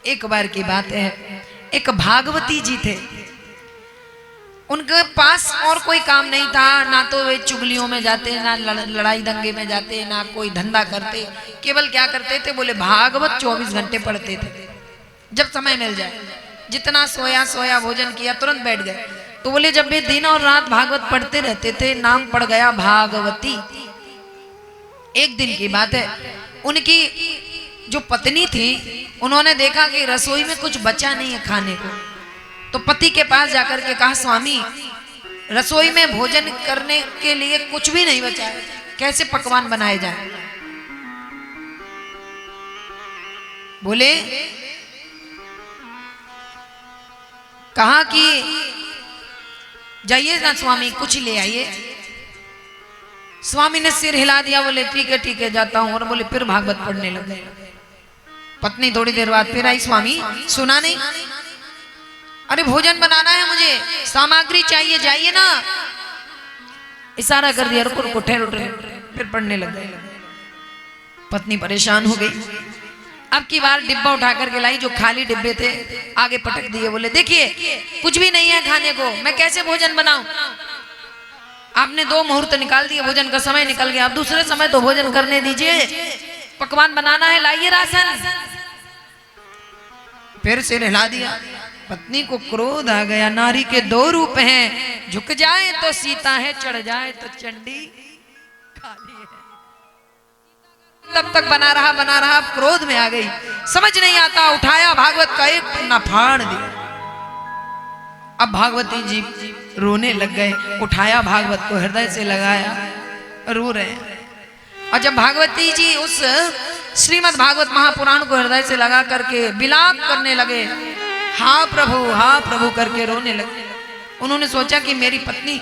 एक बार की बात है, एक भागवती जी थे, उनके पास और कोई काम नहीं था, ना तो वे चुगलियों में जाते, ना लड़ाई दंगे में जाते, ना कोई धंधा करते। केवल क्या करते थे, बोले भागवत 24 घंटे पढ़ते थे। जब समय मिल जाए, जितना सोया सोया, भोजन किया, तुरंत बैठ गए। तो बोले जब वे दिन और रात भागवत पढ़ते रहते थे, नाम पड़ गया भागवती। एक दिन की बात है, उनकी जो पत्नी थी, उन्होंने देखा कि रसोई में कुछ बचा नहीं है खाने को। तो पति के पास जाकर के कहा, स्वामी रसोई में भोजन करने के लिए कुछ भी नहीं बचा है, कैसे पकवान बनाए जाए। बोले, कहा कि जाइए ना स्वामी, कुछ ले आइए। स्वामी ने सिर हिला दिया, बोले ठीक है जाता हूं। और बोले फिर भागवत पढ़ने लगे। पत्नी थोड़ी देर बाद फिर आई, स्वामी सुना नहीं, अरे भोजन बनाना है मुझे, सामग्री चाहिए, जाइए ना। इशारा कर दिया, रुको ठहरो, फिर पढ़ने लग गए। पत्नी परेशान हो गई। अब की बार डिब्बा उठा करके लाई, जो खाली डिब्बे थे आगे पटक दिए। बोले देखिए कुछ भी नहीं है खाने को, मैं कैसे भोजन बनाऊं। आपने 2 मुहूर्त निकाल दिए, भोजन का समय निकल गया, अब दूसरे समय तो भोजन करने दीजिए, पकवान बनाना है, लाइए राशन। फिर सिर हिला दिया। पत्नी को क्रोध आ गया, नारी के 2 रूप हैं, झुक जाए तो सीता है, चढ़ जाए तो चंडी काली है। तब तक बना रहा, क्रोध में आ गई, समझ नहीं आता, उठाया भागवत का एक पन्ना फाड़ दिया। अब भागवती जी रोने लग गए, उठाया भागवत को, हृदय से लगाया, रो रहे। और जब भागवती जी उस श्रीमद् भागवत महापुराण को हृदय से लगा करके विलाप करने लगे, हाँ प्रभु करके रोने लगे। उन्होंने सोचा कि मेरी पत्नी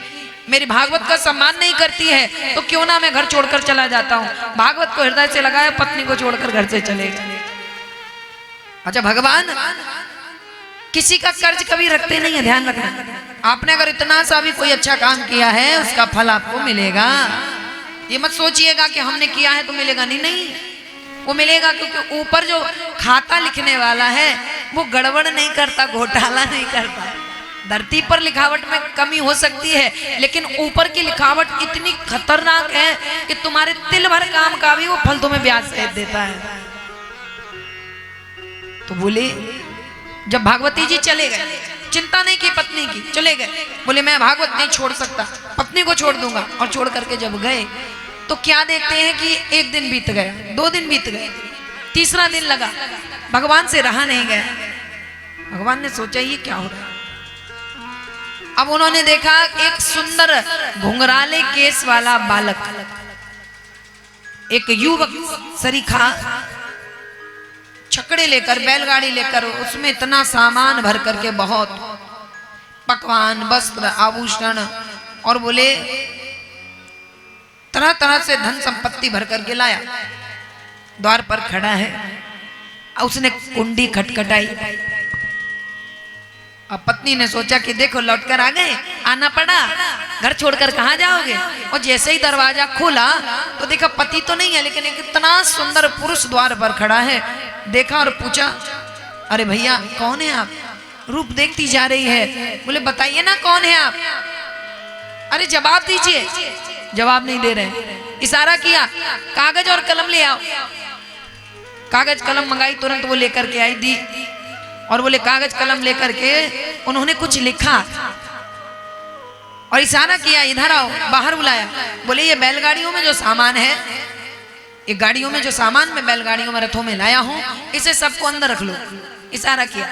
मेरी भागवत का सम्मान नहीं करती है, तो क्यों ना मैं घर छोड़कर चला जाता हूँ। भागवत को हृदय से लगाया, पत्नी को छोड़कर घर से चले गए। अच्छा, भगवान किसी का कर्ज कभी रखते नहीं है, ध्यान रखना। आपने अगर इतना सा भी कोई अच्छा काम किया है, उसका फल आपको मिलेगा। ये मत सोचिएगा कि हमने किया है तो मिलेगा, नहीं, वो मिलेगा, क्योंकि ऊपर जो खाता लिखने वाला है वो गड़बड़ नहीं करता, घोटाला नहीं करता। धरती पर लिखावट में कमी हो सकती है, लेकिन ऊपर की लिखावट इतनी खतरनाक है कि तुम्हारे तिल भर काम का भी वो फल तुम्हें ब्याज सहित देता है। तो बोले, जब भागवती जी चले गए, चिंता नहीं की पत्नी की, चले गए। बोले मैं भागवत नहीं छोड़ सकता, पत्नी को छोड़ दूंगा। और छोड़ करके जब गए तो क्या देखते हैं कि 1 दिन बीत गया, 2 दिन बीत गए, 3रा दिन लगा, भगवान से रहा नहीं गया। भगवान ने सोचा ये क्या हो रहा है। अब उन्होंने देखा एक सुंदर घुंघराले केस वाला बालक, एक युवक सरीखा छकड़े लेकर, बैलगाड़ी लेकर, उसमें इतना सामान भर करके, बहुत पकवान, वस्त्र, आभूषण, और बोले तरह तरह से धन संपत्ति भर करके लाया। द्वार पर खड़ा है, उसने कुंडी खटखटाई। अब पत्नी ने सोचा कि देखो लौटकर आ गए, आना पड़ा, घर छोड़कर कहाँ जाओगे। और जैसे ही दरवाजा खोला तो देखा पति तो नहीं है, लेकिन एक इतना सुंदर पुरुष द्वार पर खड़ा है। देखा और पूछा, अरे भैया कौन है आप, रूप देखती जा रही है। बोले बताइए ना कौन है आप, अरे जवाब दीजिए। जवाब नहीं दे रहे। इशारा किया, कागज और कलम ले आओ। कागज कलम मंगाई, तुरंत वो लेकर के आई, दी। और बोले कागज कलम लेकर के उन्होंने कुछ लिखा और इशारा किया, इधर आओ, बाहर बुलाया। बोले ये बैलगाड़ियों में जो सामान है, ये गाड़ियों में जो सामान मैं बैलगाड़ियों में, रथों में लाया हूं, इसे सबको अंदर रख लो। इशारा किया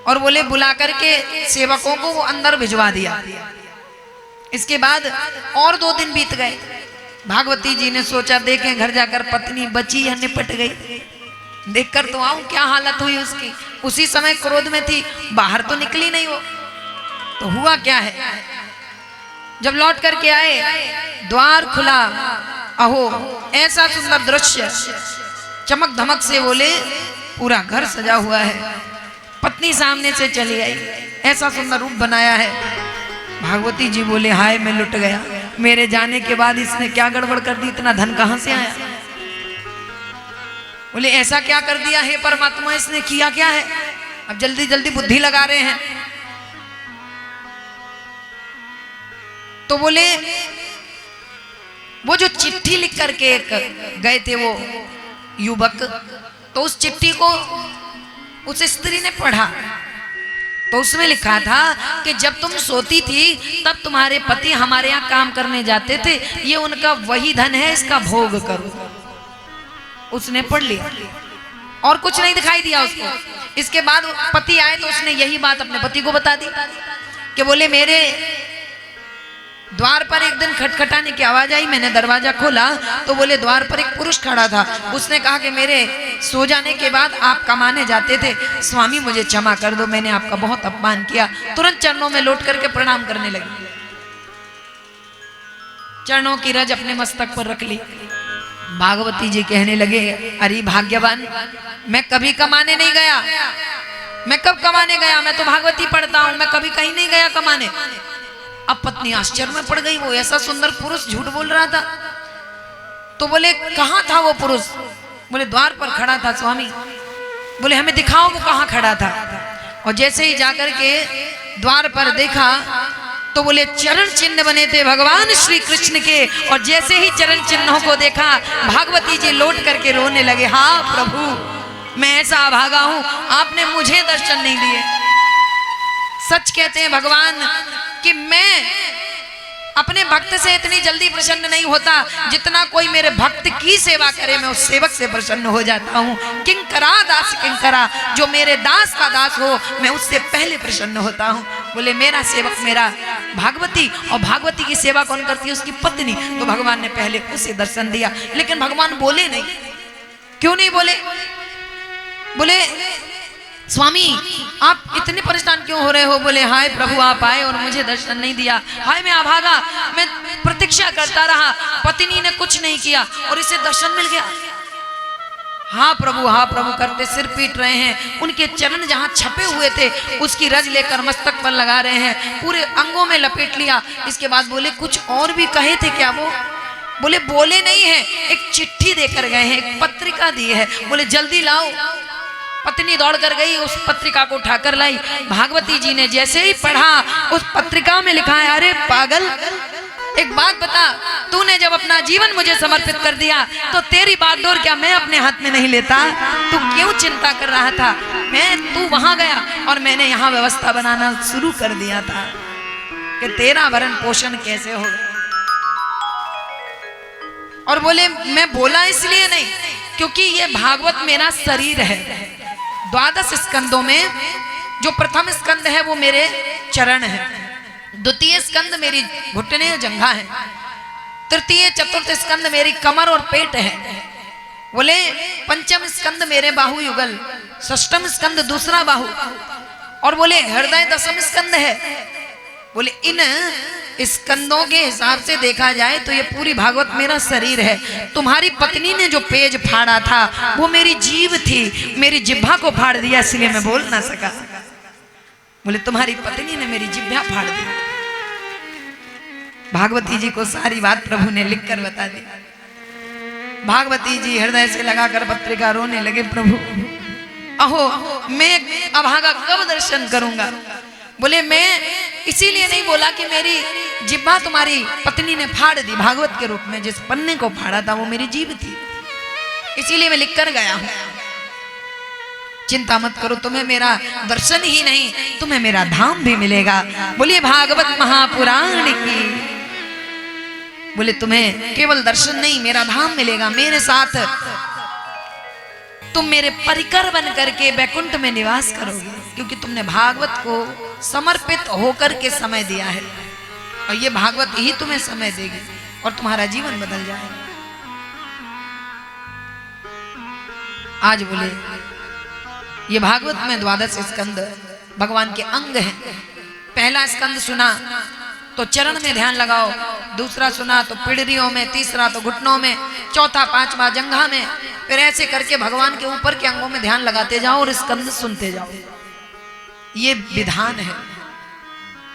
और बोले बुला करके सेवकों को वो अंदर भिजवा दिया। इसके बाद और 2 दिन बीत गए। भागवती जी ने सोचा देखें घर जाकर पत्नी बची या निपट गई, देखकर तो आऊं क्या हालत हुई उसकी। उसी समय क्रोध में थी, बाहर तो निकली नहीं वो, तो हुआ क्या है। जब लौट करके आए, द्वार खुला, अहो ऐसा सुंदर दृश्य, चमक धमक से बोले पूरा घर सजा हुआ है। पत्नी सामने से चली आई, ऐसा सुंदर रूप बनाया है। भागवती जी बोले हाय मैं लुट गया, मेरे जाने के बाद इसने क्या गड़बड़ कर दी, इतना धन कहां से आया। बोले ऐसा क्या कर दिया हे परमात्मा, इसने किया क्या है? अब जल्दी जल्दी बुद्धि लगा रहे हैं। तो बोले वो जो चिट्ठी लिख करके गए थे वो युवक, तो उस चिट्ठी को उस स्त्री ने पढ़ा, तो उसमें लिखा था कि जब तुम सोती थी तब तुम्हारे पति हमारे यहाँ काम करने जाते थे, ये उनका वही धन है, इसका भोग करो। उसने पढ़ लिया और कुछ नहीं दिखाई दिया उसको। इसके बाद पति आए तो उसने यही बात अपने पति को बता दी कि बोले मेरे द्वार पर एक दिन खटखटाने की आवाज आई, मैंने दरवाजा खोला तो बोले द्वार पर एक पुरुष खड़ा था। उसने कहा कि मेरे सो जाने के बाद आप कमाने जाते थे, स्वामी मुझे क्षमा कर दो, मैंने आपका बहुत अपमान किया। तुरंत चरणों में लौट करके प्रणाम करने लगी, चरणों की रज अपने मस्तक पर रख ली। भागवती जी कहने लगे, अरे भाग्यवान, मैं कभी कमाने नहीं गया, मैं कब कमाने गया, मैं तो भागवती पढ़ता हूं, मैं कभी कहीं नहीं गया कमाने। अब पत्नी आश्चर्य में पड़ गई, वो ऐसा सुंदर पुरुष झूठ बोल रहा था। तो बोले कहाँ था वो पुरुष? बोले द्वार पर खड़ा था स्वामी। बोले हमें दिखाओ वो कहाँ खड़ा था। और जैसे ही जाकर के द्वार पर देखा तो बोले चरण चिन्ह बने थे भगवान श्री कृष्ण के, और जैसे ही चरण चिन्हों को देखा भागवती जी लौट करके रोने लगे, हाँ प्रभु मैं ऐसा अभागा हूं, आपने मुझे दर्शन नहीं दिए। सच कहते हैं भगवान कि मैं अपने भक्त से इतनी जल्दी प्रसन्न नहीं होता, जितना कोई मेरे भक्त की सेवा करे मैं उस सेवक से प्रसन्न हो जाता हूँ। किंकरा दास किंकरा, जो मेरे दास का दास हो मैं उससे पहले प्रसन्न होता हूँ। बोले मेरा सेवक मेरा भागवती, और भागवती की सेवा कौन करती है? उसकी पत्नी। तो भगवान ने पहले उसे दर्शन दिया, लेकिन भगवान बोले नहीं। क्यों नहीं बोले? बोले स्वामी आप इतने परेशान क्यों हो रहे हो? बोले हाय प्रभु आप आए और मुझे दर्शन नहीं दिया, हाय मैं अभागा, मैं प्रतीक्षा करता रहा, पत्नी ने कुछ नहीं किया और इसे दर्शन मिल गया। हाँ प्रभु करते सिर पीट रहे हैं, उनके चरण जहाँ छपे हुए थे उसकी रज लेकर मस्तक पर लगा रहे हैं, पूरे अंगों में लपेट लिया। इसके बाद बोले कुछ और भी कहे थे क्या वो? बोले बोले नहीं है, एक चिट्ठी देकर गए हैं, एक पत्रिका दी है। बोले जल्दी लाओ। पत्नी दौड़ कर गई, उस पत्रिका को उठाकर लाई। भागवती जी ने जैसे ही पढ़ा उस पत्रिका में लिखा है, अरे पागल एक बात बता, तूने जब अपना जीवन मुझे समर्पित कर दिया तो तेरी बागडोर क्या मैं अपने हाथ में नहीं लेता? तू क्यों चिंता कर रहा था? तू वहां गया और मैंने यहाँ व्यवस्था बनाना शुरू कर दिया था कि तेरा भरण पोषण कैसे होगा। और बोले मैं बोला इसलिए नहीं क्योंकि ये भागवत मेरा शरीर है। 12 स्कंदों में जो प्रथम स्कंद है वो मेरे चरण है, द्वितीय स्कंद मेरी घुटने जंघा है, तृतीय चतुर्थ स्कंद मेरी कमर और पेट है। बोले पंचम स्कंद मेरे बाहु युगल, षष्ठम स्कंद दूसरा बाहु, और बोले हृदय दसम स्कंद है। बोले इन स्कंदों के हिसाब से देखा जाए तो ये पूरी भागवत मेरा शरीर है। तुम्हारी पत्नी ने जो पेज फाड़ा था वो मेरी जीभ थी, मेरी जिह्वा को फाड़ दिया इसलिए मैं बोल ना सका। बोले तुम्हारी पत्नी ने मेरी जिह्वा फाड़ दी। भागवती जी को सारी बात प्रभु ने लिखकर बता दी। भागवती जी हृदय से लगाकर पत्रिका रोने लगे, प्रभु अहो मैं अभागा कब दर्शन करूंगा? बोले मैं इसीलिए नहीं बोला कि मेरी जिह्वा तुम्हारी पत्नी ने फाड़ दी, भागवत के रूप में जिस पन्ने को फाड़ा था वो मेरी जीभ थी, इसीलिए मैं लिखकर गया हूं। चिंता मत करो, तुम्हें मेरा दर्शन ही नहीं तुम्हें मेरा धाम भी मिलेगा। बोलिए भागवत महापुराण की। बोले तुम्हें केवल दर्शन नहीं मेरा धाम मिलेगा, मेरे साथ तुम मेरे परिकर बन करके बैकुंठ में निवास करोगे, क्योंकि तुमने भागवत को समर्पित होकर के समय दिया है और ये भागवत ही तुम्हें समय देगी और तुम्हारा जीवन बदल जाएगा। आज बोले ये भागवत में 12 स्कंद भगवान के अंग हैं। पहला स्कंद सुना तो चरण में ध्यान लगाओ, दूसरा सुना तो पिड़रियों में, तीसरा तो घुटनों में, चौथा पांचवा जंघा में, फिर ऐसे करके भगवान के ऊपर के अंगों में ध्यान लगाते जाओ और स्कंद सुनते जाओ। ये विधान है।